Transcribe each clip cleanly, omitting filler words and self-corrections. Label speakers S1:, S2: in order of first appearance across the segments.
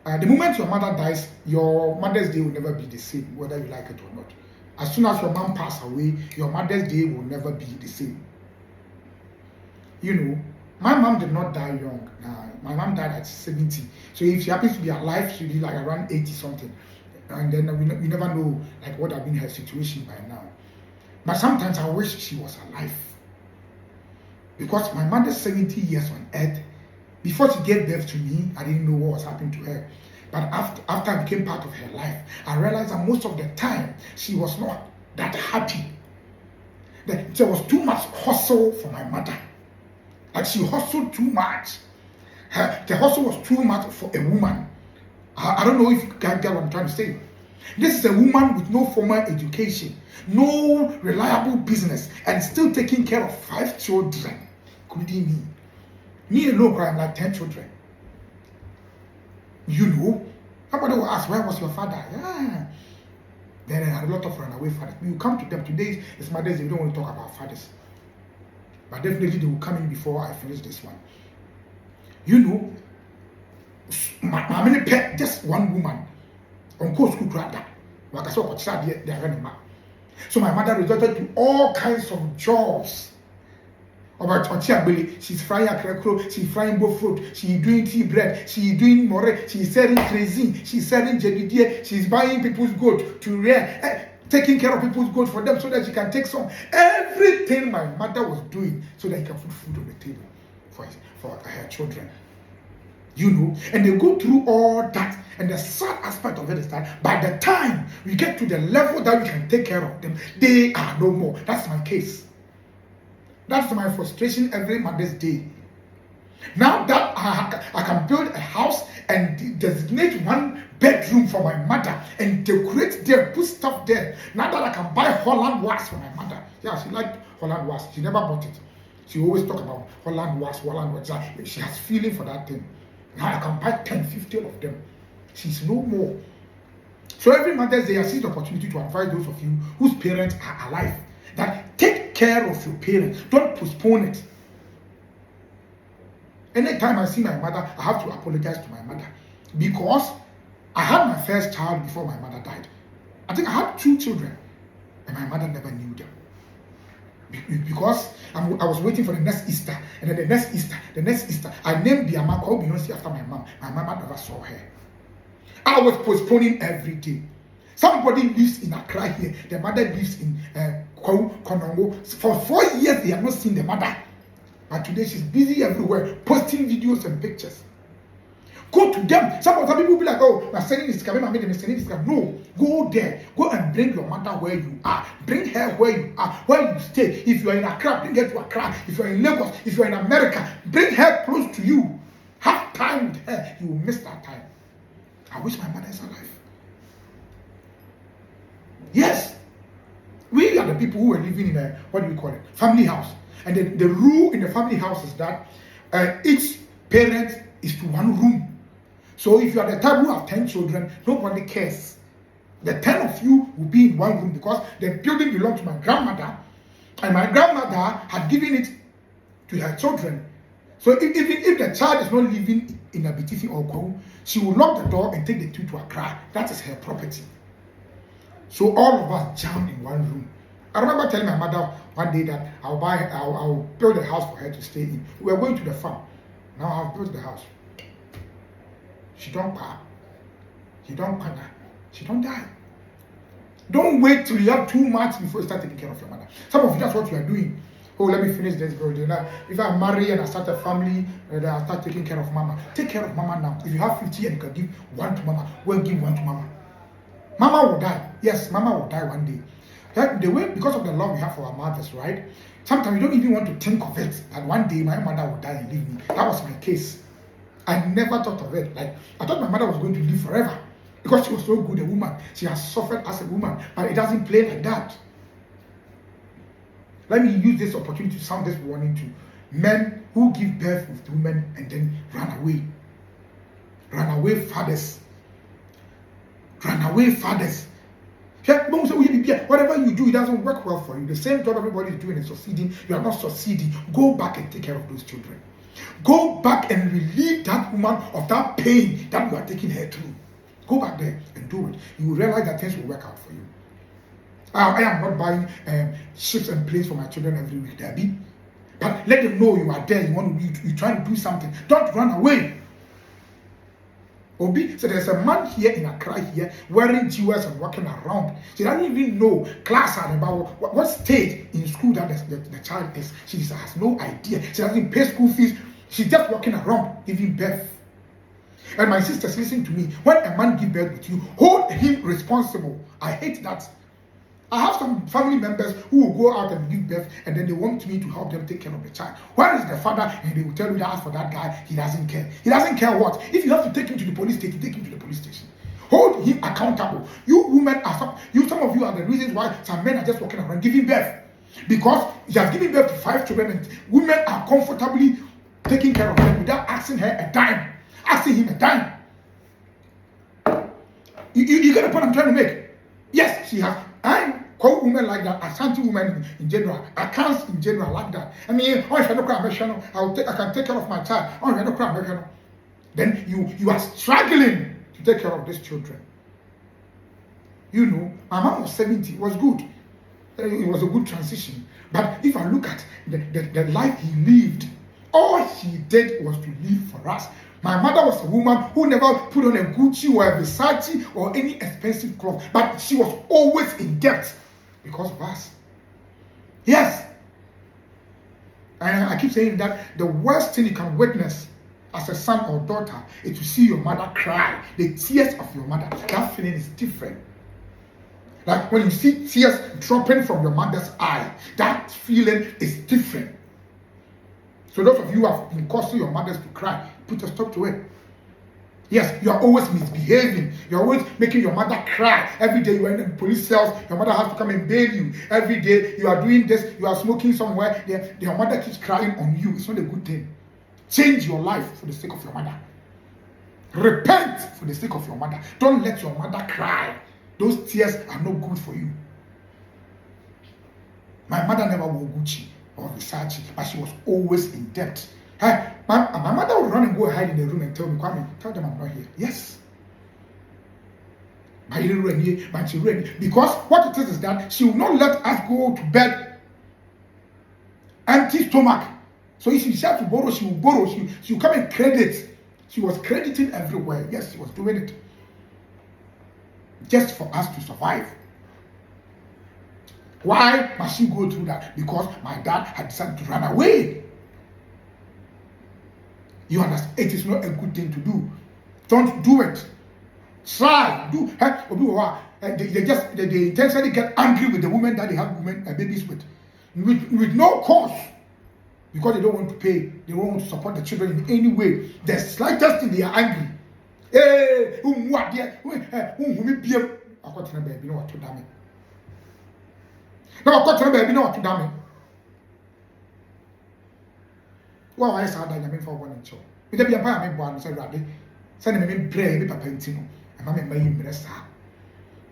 S1: The moment your mother dies, your Mother's Day will never be the same, whether you like it or not. As soon as your mom passes away, your Mother's Day will never be the same. You know, my mom did not die young. My mom died at 70. So if she happens to be alive, she'll be like around 80 something. And then we never know like what have been her situation by now. But sometimes I wish she was alive. Because my mother's 70 years on earth, before she gave birth to me, I didn't know what was happening to her. But after I became part of her life, I realized that most of the time, she was not that happy. There was too much hustle for my mother. Like she hustled too much. The hustle was too much for a woman. I don't know if you can get what I'm trying to say. This is a woman with no formal education, no reliable business, and still taking care of 5 children, including me. Me alone, I'm like 10 children. You know, somebody will ask, where was your father? Yeah. Then I had a lot of runaway fathers. We will come to them. Today is Mother's Day. We don't want to talk about fathers. But definitely they will come in before I finish this one. You know, just one woman on course school that. So my mother resorted to all kinds of jobs. She's frying akrakro, she's frying fruit, she's doing tea bread, she's doing more, she's selling cuisine, she's selling jedidier, she's buying people's goat to rear, taking care of people's goat for them so that she can take some. Everything my mother was doing so that she can put food on the table for her children. You know, and they go through all that. And the sad aspect of it is that by the time we get to the level that we can take care of them, they are no more. That's my case. That's my frustration every Mother's Day. Now that I can build a house and designate 1 bedroom for my mother and decorate there, put stuff there. Now that I can buy Holland wax for my mother. Yeah, she liked Holland wax. She never bought it. She always talk about Holland wax. She has feeling for that thing. Now I can buy 10, 50 of them. She's no more. So every Mother's Day, I see the opportunity to advise those of you whose parents are alive that take care of your parents. Don't postpone it. Anytime I see my mother, I have to apologize to my mother because I had my first child before my mother died. I think I had 2 children and my mother never knew them. Because I was waiting for the next Easter, and then the next Easter, I named the Biama called Beyonce after my mom. My mama never saw her. I was postponing every day. Somebody lives in Accra here. The mother lives in Konongo. For 4 years, they have not seen the mother. But today, she's busy everywhere, posting videos and pictures. Go to them. Some people will be like, oh, I'm sending this coming, I'm sending this coming. No, go there. Go and bring your mother where you are. Bring her where you are, where you stay. If you're in Accra, bring her to Accra. If you're in Lagos, if you're in America, bring her close to you. Have time with her. You will miss that time. I wish my mother is alive. Yes. We are the people who are living in a, what do we call it? Family house. And the rule in the family house is that each parent is to 1 room. So if you are the type who have 10 children, nobody cares. The 10 of you will be in 1 room because the building belongs to my grandmother, and my grandmother had given it to her children. So even if the child is not living in a BTC or Kwau, she will lock the door and take the 2 to Accra. That is her property. So all of us jammed in 1 room. I remember telling my mother one day that I'll build a house for her to stay in. We were going to the farm. Now I've built the house. She don't pay. She don't partner. She don't die. Don't wait till you have too much before you start taking care of your mother. Some of you, that's what you are doing. Oh, let me finish this building. Now, if I marry and I start a family, then I start taking care of mama. Take care of mama now. If you have 50 and you can give 1 to mama, well, give 1 to mama. Mama will die. Yes, mama will die one day. That the way, because of the love we have for our mothers, right? Sometimes you don't even want to think of it. That one day my mother will die and leave me. That was my case. I never thought of it. Like, I thought my mother was going to live forever because she was so good a woman. She has suffered as a woman, but it doesn't play like that. Let me use this opportunity to sound this warning to men who give birth with women and then run away. Runaway fathers. Runaway fathers. Whatever you do, it doesn't work well for you. The same job everybody is doing is succeeding. You are not succeeding. Go back and take care of those children. Go back and relieve that woman of that pain that you are taking her through. Go back there and do it. You will realize that things will work out for you. I am not buying ships and planes for my children every week, Debbie. But let them know you are there. You're trying to do something. Don't run away. Obi, so there's a man here in Accra here wearing jewels and walking around. She doesn't even know class and about what stage in school that the child is. She has no idea. She doesn't pay school fees. She's just walking around giving birth. And my sisters, listen to me. When a man gives birth with you, hold him responsible. I hate that. I have some family members who will go out and give birth and then they want me to help them take care of the child. Where is the father? And they will tell you that as for that guy, he doesn't care. He doesn't care what? If you have to take him to the police station, take him to the police station. Hold him accountable. You women are some of you are the reasons why some men are just walking around giving birth. Because he has given birth to 5 children and women are comfortably taking care of them without asking her a dime. Asking him a dime. You get the point I'm trying to make? Yes, she has. I call women like that, Ashanti women in general, accounts in general like that. I mean, if I can take care of my child. Then you are struggling to take care of these children. You know, my mom was 70, it was good. It was a good transition. But if I look at the life he lived, all he did was to live for us. My mother was a woman who never put on a Gucci or a Versace or any expensive clothes, but she was always in debt because of us. Yes. And I keep saying that the worst thing you can witness as a son or daughter is to see your mother cry. The tears of your mother, that feeling is different. Like when you see tears dropping from your mother's eye, that feeling is different. So those of you who have been causing your mothers to cry, put a stop to it. Yes, you are always misbehaving. You are always making your mother cry. Every day you are in the police cells, your mother has to come and bail you. Every day you are doing this, you are smoking somewhere, your mother keeps crying on you. It's not a good thing. Change your life for the sake of your mother. Repent for the sake of your mother. Don't let your mother cry. Those tears are not good for you. My mother never wore Gucci or Versace, but she was always in debt. My mother would run and go hide in the room and tell me, Kwame, tell them I'm not here. Yes. Because what it is that she will not let us go to bed empty stomach. So if she has to borrow, she will borrow. She will come and credit. She was crediting everywhere. Yes, she was doing it. Just for us to survive. Why must she go through that? Because my dad had decided to run away. You understand? It is not a good thing to do. Don't do it. Try. They intentionally get angry with the women that they have babies with no cause. Because they don't want to pay. They don't want to support the children in any way. The slightest thing, they are angry. Hey, now, I got baby, no, to damn. Well, I saw that I mean for one and two. It be a pie, one said Radley. Send me brave, Papa Pintino, and Mamma may impress her.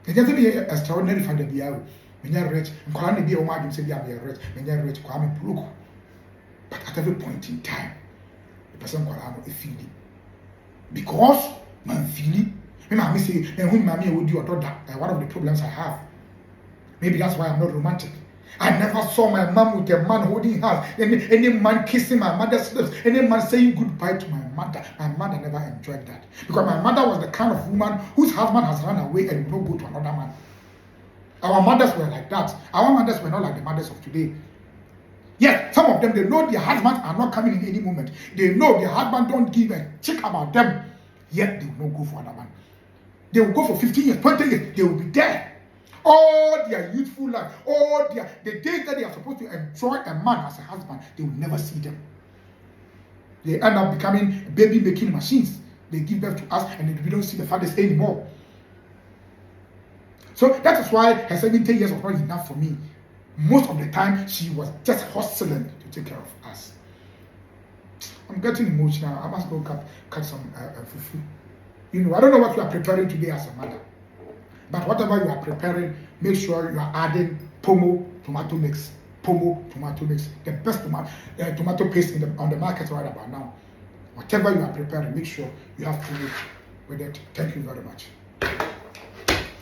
S1: It doesn't be extraordinary for the Biao. When you're rich, and Kwame be a margin, say, I'm rich, when you're rich, Kwame Brook. But at every point in time, the person Kwame is feeling. Because, man, feeling, when I say, and when Mammy would do a daughter, one of the problems I have. Maybe that's why I'm not romantic. I never saw my mom with a man holding hands, any man kissing my mother's lips, any man saying goodbye to my mother. My mother never enjoyed that. Because my mother was the kind of woman whose husband has run away and will not go to another man. Our mothers were like that. Our mothers were not like the mothers of today. Yes, some of them, they know their husbands are not coming in any moment. They know their husband don't give a check about them. Yet they will not go for another man. They will go for 15 years, 20 years. They will be there. All their youthful life, the days that they are supposed to enjoy a man as a husband, they will never see them. They end up becoming baby making machines. They give birth to us and we don't see the fathers anymore. So that is why her 17 years was not enough for me. Most of the time, she was just hustling to take care of us. I'm getting emotional. I must go cut some fufu. You know, I don't know what you are preparing today as a mother. But whatever you are preparing, make sure you are adding pomo tomato mix. Pomo tomato mix, the best tomato paste on the market right about now. Whatever you are preparing, make sure you have Pomo with it. Thank you very much.